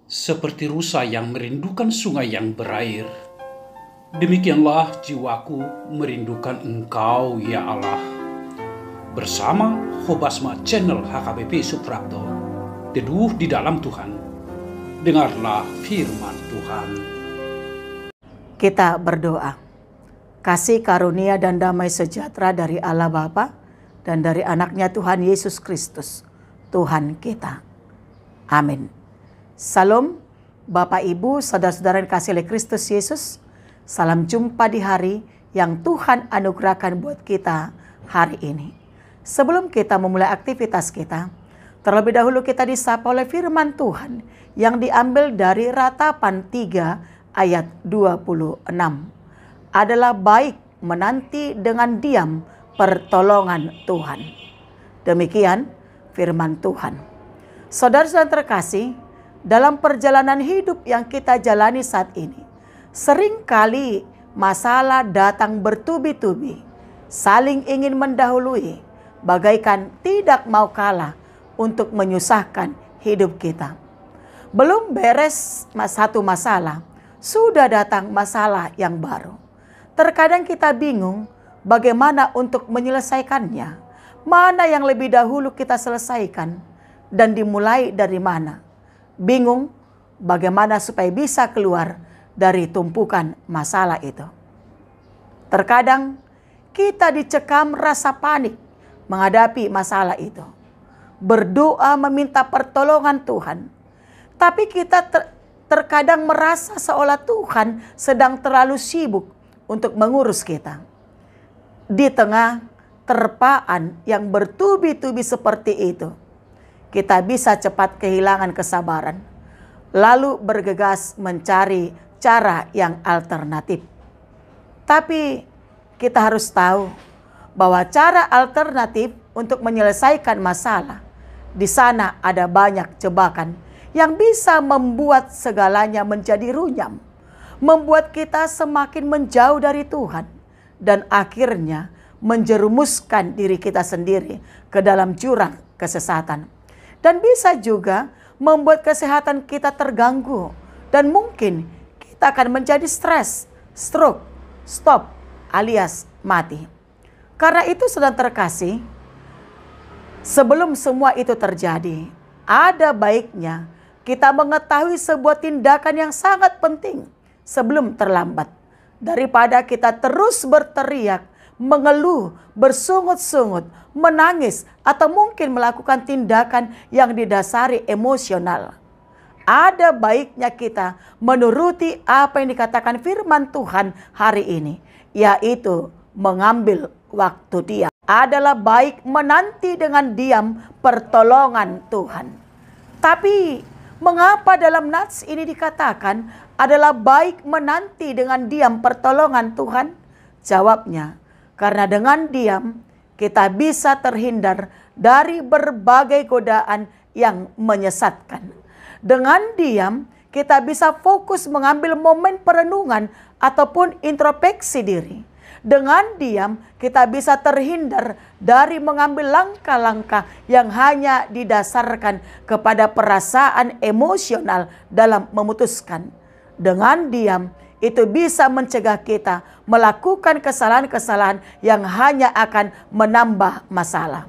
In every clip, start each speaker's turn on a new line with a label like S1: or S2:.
S1: Seperti rusa yang merindukan sungai yang berair, demikianlah jiwaku merindukan Engkau, ya Allah. Bersama Hobasma Channel HKBP Suprapto, teduh di dalam Tuhan. Dengarlah firman Tuhan.
S2: Kita berdoa. Kasih karunia dan damai sejahtera dari Allah Bapa dan dari anaknya Tuhan Yesus Kristus, Tuhan kita. Amin. Salam Bapak Ibu, saudara-saudara yang kasih oleh Kristus Yesus. Salam jumpa di hari yang Tuhan anugerahkan buat kita hari ini. Sebelum kita memulai aktivitas kita, terlebih dahulu kita disapa oleh firman Tuhan yang diambil dari Ratapan 3 ayat 26. Adalah baik menanti dengan diam pertolongan Tuhan. Demikian firman Tuhan. Saudara-saudara terkasih, dalam perjalanan hidup yang kita jalani saat ini, seringkali masalah datang bertubi-tubi, saling ingin mendahului, bagaikan tidak mau kalah untuk menyusahkan hidup kita. Belum beres satu masalah, sudah datang masalah yang baru. Terkadang kita bingung bagaimana untuk menyelesaikannya. Mana yang lebih dahulu kita selesaikan dan dimulai dari mana? Bingung bagaimana supaya bisa keluar dari tumpukan masalah itu. Terkadang kita dicekam rasa panik menghadapi masalah itu. Berdoa meminta pertolongan Tuhan. Tapi kita terkadang merasa seolah Tuhan sedang terlalu sibuk untuk mengurus kita. Di tengah terpaan yang bertubi-tubi seperti itu, kita bisa cepat kehilangan kesabaran, lalu bergegas mencari cara yang alternatif. Tapi kita harus tahu bahwa cara alternatif untuk menyelesaikan masalah, di sana ada banyak jebakan yang bisa membuat segalanya menjadi runyam, membuat kita semakin menjauh dari Tuhan, dan akhirnya menjerumuskan diri kita sendiri ke dalam jurang kesesatan. Dan bisa juga membuat kesehatan kita terganggu. Dan mungkin kita akan menjadi stres, stroke, stop alias mati. Karena itu saudara terkasih, sebelum semua itu terjadi, ada baiknya kita mengetahui sebuah tindakan yang sangat penting sebelum terlambat. Daripada kita terus berteriak, mengeluh, bersungut-sungut, menangis, atau mungkin melakukan tindakan yang didasari emosional. Ada baiknya kita menuruti apa yang dikatakan firman Tuhan hari ini, yaitu mengambil waktu diam. Adalah baik menanti dengan diam pertolongan Tuhan. Tapi mengapa dalam nats ini dikatakan adalah baik menanti dengan diam pertolongan Tuhan? Jawabnya, karena dengan diam kita bisa terhindar dari berbagai godaan yang menyesatkan. Dengan diam kita bisa fokus mengambil momen perenungan ataupun introspeksi diri. Dengan diam kita bisa terhindar dari mengambil langkah-langkah yang hanya didasarkan kepada perasaan emosional dalam memutuskan. Dengan diam itu bisa mencegah kita melakukan kesalahan-kesalahan yang hanya akan menambah masalah.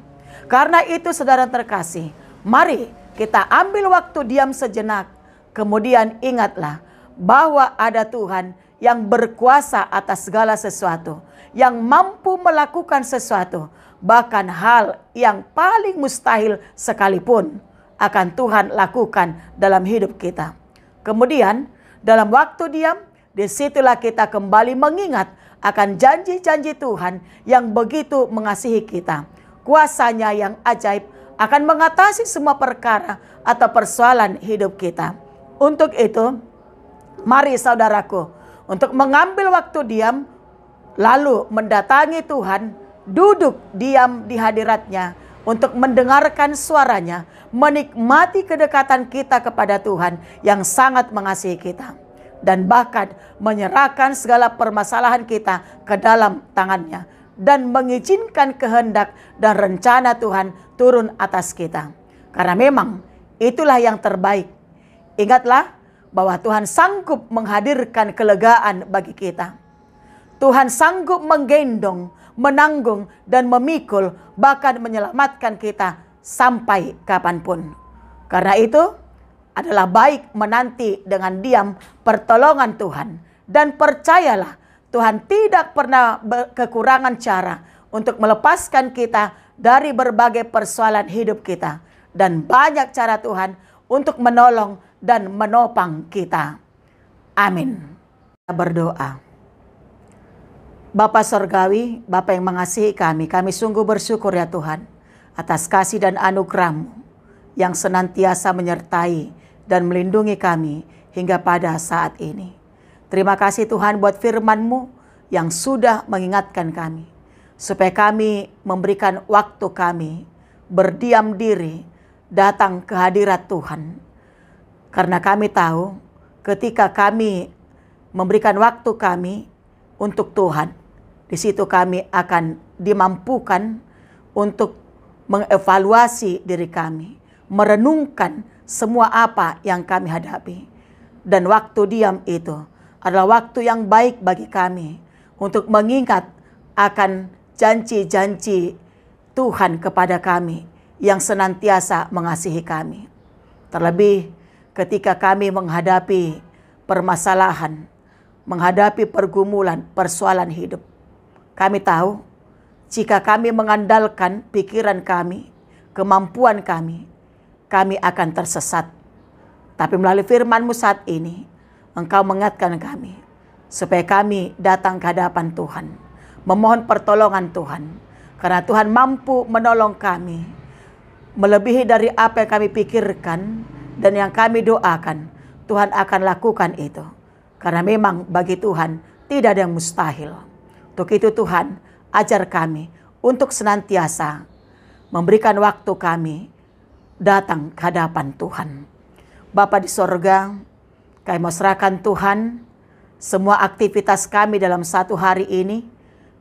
S2: Karena itu saudara terkasih, mari kita ambil waktu diam sejenak. Kemudian ingatlah bahwa ada Tuhan yang berkuasa atas segala sesuatu, yang mampu melakukan sesuatu, bahkan hal yang paling mustahil sekalipun akan Tuhan lakukan dalam hidup kita. Kemudian dalam waktu diam, disitulah kita kembali mengingat akan janji-janji Tuhan yang begitu mengasihi kita. Kuasanya yang ajaib akan mengatasi semua perkara atau persoalan hidup kita. Untuk itu, mari saudaraku, untuk mengambil waktu diam, lalu mendatangi Tuhan, duduk diam di hadiratnya, untuk mendengarkan suaranya, menikmati kedekatan kita kepada Tuhan yang sangat mengasihi kita. Dan bahkan menyerahkan segala permasalahan kita ke dalam tangannya. Dan mengizinkan kehendak dan rencana Tuhan turun atas kita. Karena memang itulah yang terbaik. Ingatlah bahwa Tuhan sanggup menghadirkan kelegaan bagi kita. Tuhan sanggup menggendong, menanggung, dan memikul, bahkan menyelamatkan kita sampai kapanpun. Karena itu adalah baik menanti dengan diam pertolongan Tuhan. Dan percayalah, Tuhan tidak pernah kekurangan cara untuk melepaskan kita dari berbagai persoalan hidup kita. Dan banyak cara Tuhan untuk menolong dan menopang kita. Amin. Kita berdoa. Bapa Sorgawi, Bapa yang mengasihi kami sungguh bersyukur ya Tuhan atas kasih dan anugerah-Mu yang senantiasa menyertai dan melindungi kami hingga pada saat ini. Terima kasih Tuhan buat firman-Mu yang sudah mengingatkan kami, supaya kami memberikan waktu kami, berdiam diri, datang ke hadirat Tuhan. Karena kami tahu ketika kami memberikan waktu kami untuk Tuhan, di situ kami akan dimampukan untuk mengevaluasi diri kami, merenungkan semua apa yang kami hadapi. Dan waktu diam itu adalah waktu yang baik bagi kami untuk mengingat akan janji-janji Tuhan kepada kami yang senantiasa mengasihi kami. Terlebih ketika kami menghadapi permasalahan, menghadapi pergumulan, persoalan hidup. Kami tahu jika kami mengandalkan pikiran kami, kemampuan kami akan tersesat. Tapi melalui firman-Mu saat ini, Engkau mengingatkan kami supaya kami datang ke hadapan Tuhan, memohon pertolongan Tuhan. Karena Tuhan mampu menolong kami melebihi dari apa yang kami pikirkan dan yang kami doakan. Tuhan akan lakukan itu. Karena memang bagi Tuhan tidak ada yang mustahil. Untuk itu Tuhan, ajar kami untuk senantiasa memberikan waktu kami datang ke hadapan Tuhan. Bapa di sorga, kami mau serahkan Tuhan semua aktivitas kami dalam satu hari ini.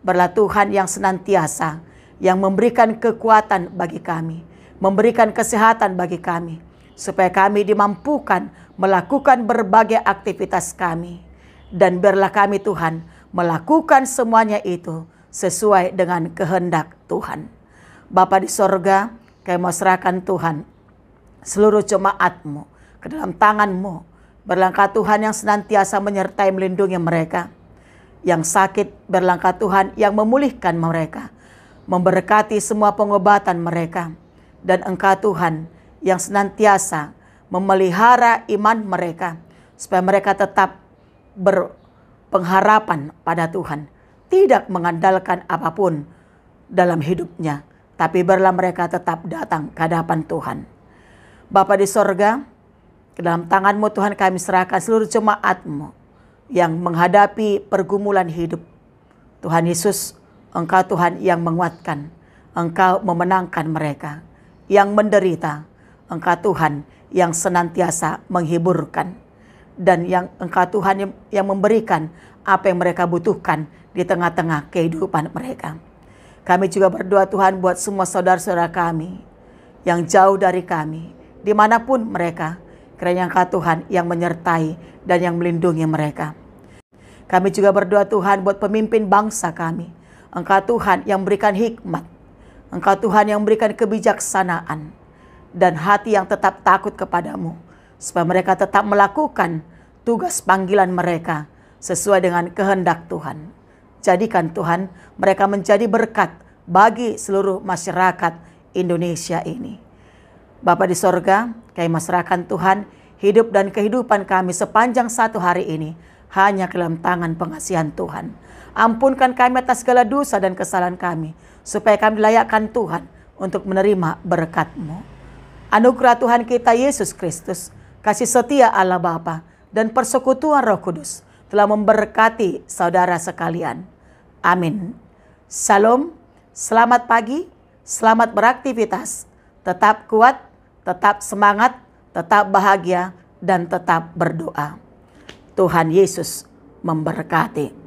S2: Berlah Tuhan yang senantiasa, yang memberikan kekuatan bagi kami, memberikan kesehatan bagi kami, supaya kami dimampukan melakukan berbagai aktivitas kami. Dan biarlah kami Tuhan melakukan semuanya itu sesuai dengan kehendak Tuhan. Bapa di sorga, kami mau serahkan Tuhan seluruh jemaat-Mu ke dalam tangan-Mu. Berlangkah Tuhan yang senantiasa menyertai melindungi mereka. Yang sakit berlangkah Tuhan yang memulihkan mereka, memberkati semua pengobatan mereka. Dan Engkau Tuhan yang senantiasa memelihara iman mereka, supaya mereka tetap berpengharapan pada Tuhan, tidak mengandalkan apapun dalam hidupnya, tapi biarlah mereka tetap datang ke hadapan Tuhan. Bapa di sorga, ke dalam tangan-Mu Tuhan kami serahkan seluruh jemaat-Mu yang menghadapi pergumulan hidup. Tuhan Yesus, Engkau Tuhan yang menguatkan, Engkau memenangkan mereka. Yang menderita, Engkau Tuhan yang senantiasa menghiburkan. Dan yang Engkau Tuhan yang memberikan apa yang mereka butuhkan di tengah-tengah kehidupan mereka. Kami juga berdoa Tuhan buat semua saudara-saudara kami yang jauh dari kami, dimanapun mereka, kiranya Engkau Tuhan yang menyertai dan yang melindungi mereka. Kami juga berdoa Tuhan buat pemimpin bangsa kami. Engkau Tuhan yang memberikan hikmat, Engkau Tuhan yang memberikan kebijaksanaan dan hati yang tetap takut kepadamu, supaya mereka tetap melakukan tugas panggilan mereka sesuai dengan kehendak Tuhan. Jadikan Tuhan mereka menjadi berkat bagi seluruh masyarakat Indonesia ini. Bapa di sorga, kami serahkan Tuhan hidup dan kehidupan kami sepanjang satu hari ini hanya ke dalam tangan pengasihan Tuhan. Ampunkan kami atas segala dosa dan kesalahan kami, supaya kami dilayakkan Tuhan untuk menerima berkat-Mu. Anugerah Tuhan kita Yesus Kristus, kasih setia Allah Bapa, dan persekutuan Roh Kudus telah memberkati saudara sekalian. Amin. Salam, selamat pagi, selamat beraktivitas, tetap kuat, tetap semangat, tetap bahagia, dan tetap berdoa. Tuhan Yesus memberkati.